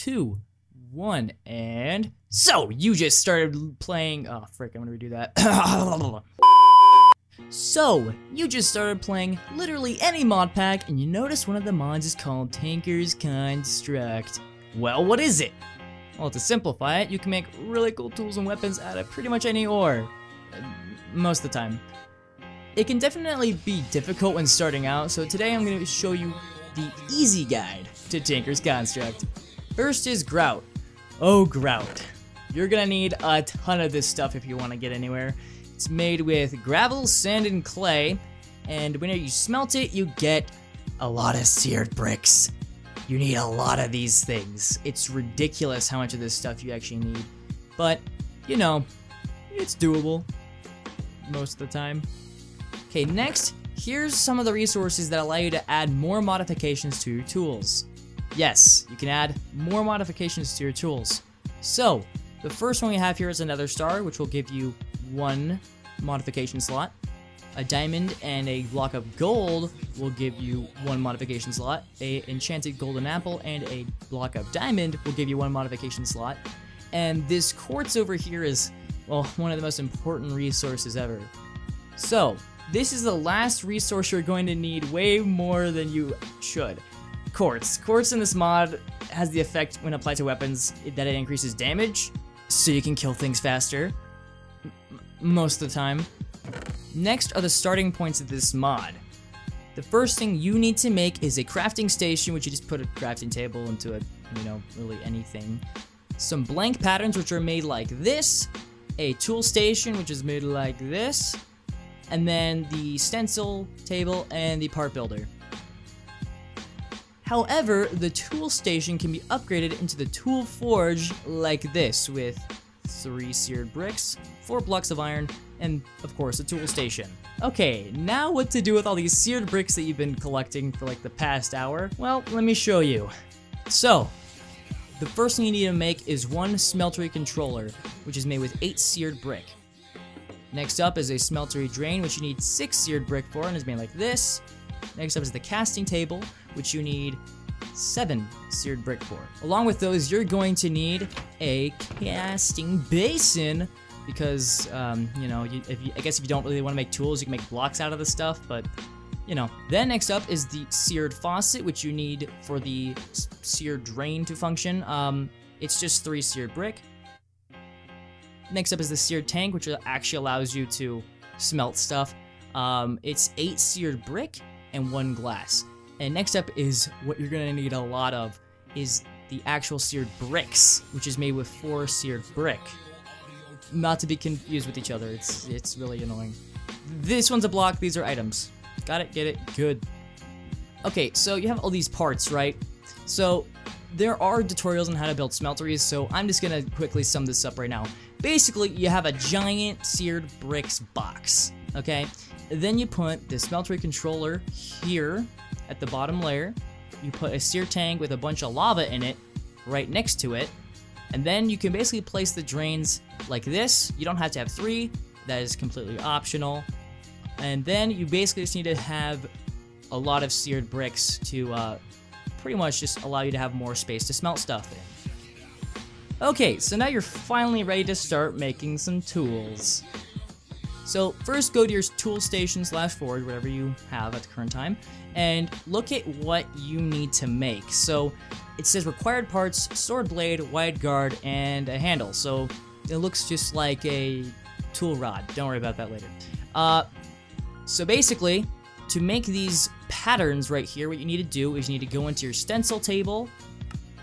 2, 1, and so you just started playing. Oh frick, I'm gonna redo that. So you just started playing literally any mod pack, and you notice one of the mods is called Tanker's Construct. Well, what is it? Well, to simplify it, you can make really cool tools and weapons out of pretty much any ore. Most of the time. It can definitely be difficult when starting out, so today I'm going to show you the easy guide to Tanker's Construct. First is Grout. Oh, Grout. You're going to need a ton of this stuff if you want to get anywhere. It's made with gravel, sand, and clay, and when you smelt it, you get a lot of seared bricks. You need a lot of these things. It's ridiculous how much of this stuff you actually need, but, you know, it's doable most of the time. Okay, next, here's some of the resources that allow you to add more modifications to your tools. Yes, you can add more modifications to your tools. So, the first one we have here is another star, which will give you 1 modification slot. A diamond and a block of gold will give you 1 modification slot. A enchanted golden apple and a block of diamond will give you 1 modification slot. And this quartz over here is, well, one of the most important resources ever. So, this is the last resource you're going to need way more than you should. Quartz. Quartz in this mod has the effect when applied to weapons that it increases damage, so you can kill things faster. Most of the time. Next are the starting points of this mod. The first thing you need to make is a crafting station, which you just put a crafting table into a, you know, really anything. Some blank patterns, which are made like this. A tool station, which is made like this. And then the stencil table and the part builder. However, the tool station can be upgraded into the tool forge like this, with 3 seared bricks, 4 blocks of iron, and of course a tool station. Okay, now what to do with all these seared bricks that you've been collecting for like the past hour? Well, let me show you. So, the first thing you need to make is 1 Smeltery Controller, which is made with 8 seared brick. Next up is a Smeltery Drain, which you need 6 seared brick for, and is made like this. Next up is the casting table, which you need 7 seared brick for. Along with those, you're going to need a casting basin, because, you know, I guess if you don't really want to make tools, you can make blocks out of the stuff, but, you know. Then next up is the Seared Faucet, which you need for the Seared Drain to function. It's just 3 seared brick. Next up is the Seared Tank, which actually allows you to smelt stuff. It's 8 seared brick and 1 glass. And next up is what you're gonna need a lot of is the actual seared bricks, which is made with 4 seared brick. Not to be confused with each other, it's really annoying. This one's a block, these are items. Got it? Get it? Good. Okay, so you have all these parts, right? So there are tutorials on how to build smelteries, so I'm just gonna quickly sum this up right now. Basically, you have a giant seared bricks box, okay? Then you put the Smeltery Controller here at the bottom layer. You put a Seared Tank with a bunch of lava in it right next to it. And then you can basically place the drains like this. You don't have to have 3. That is completely optional. And then you basically just need to have a lot of seared bricks to pretty much just allow you to have more space to smelt stuff in. Okay, so now you're finally ready to start making some tools. So first go to your tool station / forge, whatever you have at the current time, and look at what you need to make. So it says required parts, sword blade, wide guard, and a handle. So it looks just like a tool rod. Don't worry about that later. So basically, to make these patterns right here, what you need to do is you need to go into your stencil table,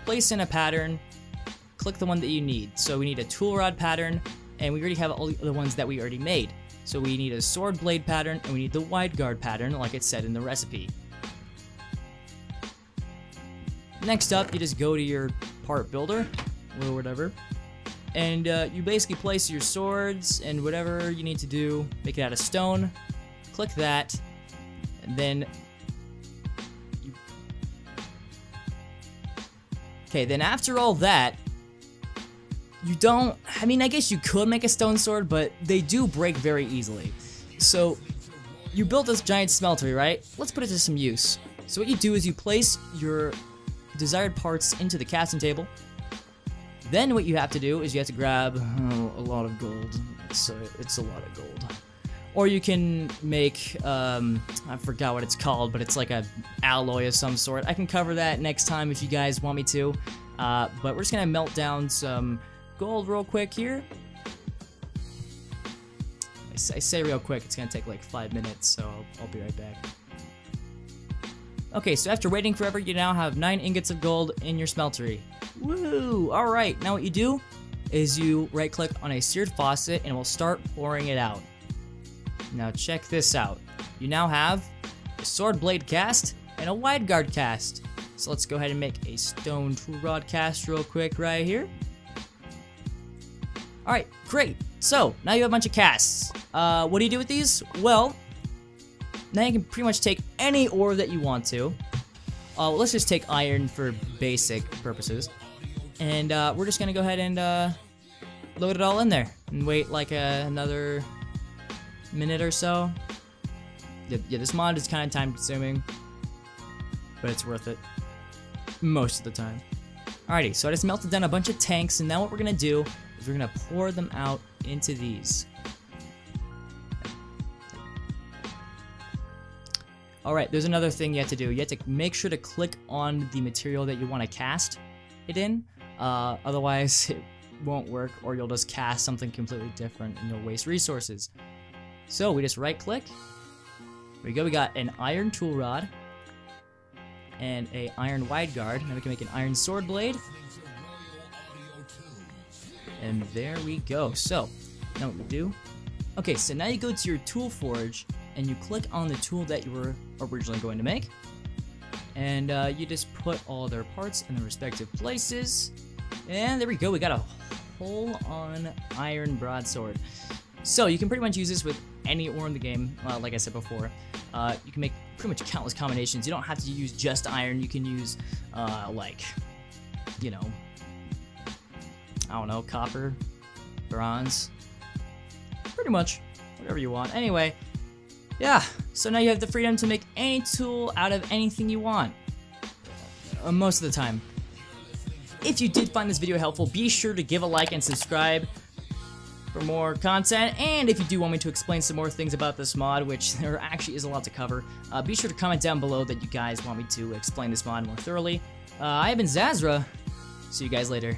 place in a pattern, click the one that you need. So we need a tool rod pattern, and we already have all the ones that we already made. So we need a sword blade pattern, and we need the wide guard pattern, like it said in the recipe. Next up, you just go to your part builder, or whatever, and you basically place your swords and whatever you need to do, make it out of stone, click that, and then okay, then after all that, you don't, I mean, I guess you could make a stone sword, but they do break very easily. So, you built this giant smeltery, right? Let's put it to some use. So what you do is you place your desired parts into the casting table, Then what you have to do is you have to grab a lot of gold. So it's a lot of gold. Or you can make, I forgot what it's called, but it's like a alloy of some sort. I can cover that next time if you guys want me to. But we're just gonna melt down some gold real quick here. I say real quick, it's gonna take like 5 minutes, so I'll be right back. Okay, so after waiting forever, you now have 9 ingots of gold in your smeltery. Woo! Alright, now what you do is you right-click on a seared faucet and it will start pouring it out. Now check this out. You now have a sword blade cast and a wide guard cast. So let's go ahead and make a stone tool rod cast real quick right here. Alright, great. So, now you have a bunch of casts. What do you do with these? Well, now you can pretty much take any ore that you want to. Let's just take iron for basic purposes. And we're just going to go ahead and load it all in there. And wait like another minute or so. Yeah, this mod is kind of time consuming, but it's worth it most of the time. Alrighty, so I just melted down a bunch of tanks, and now what we're gonna do is we're gonna pour them out into these. Alright, there's another thing you have to do. You have to make sure to click on the material that you want to cast it in. Otherwise it won't work, or you'll just cast something completely different and you'll waste resources. So we just right click. There we go, we got an iron tool rod and a iron wide guard. Now we can make an iron sword blade. And there we go. So, now what we do. Okay, so now you go to your tool forge and you click on the tool that you were originally going to make. And you just put all their parts in the respective places. And there we go, we got a full-on iron broadsword. So you can pretty much use this with any ore in the game, like I said before. You can make pretty much countless combinations. You don't have to use just iron. You can use, like, you know, I don't know, copper, bronze, pretty much whatever you want. Anyway, yeah, so now you have the freedom to make any tool out of anything you want, most of the time. If you did find this video helpful, be sure to give a like and subscribe for more content, and if you do want me to explain some more things about this mod, which there actually is a lot to cover, be sure to comment down below that you guys want me to explain this mod more thoroughly. I have been Xasra. See you guys later.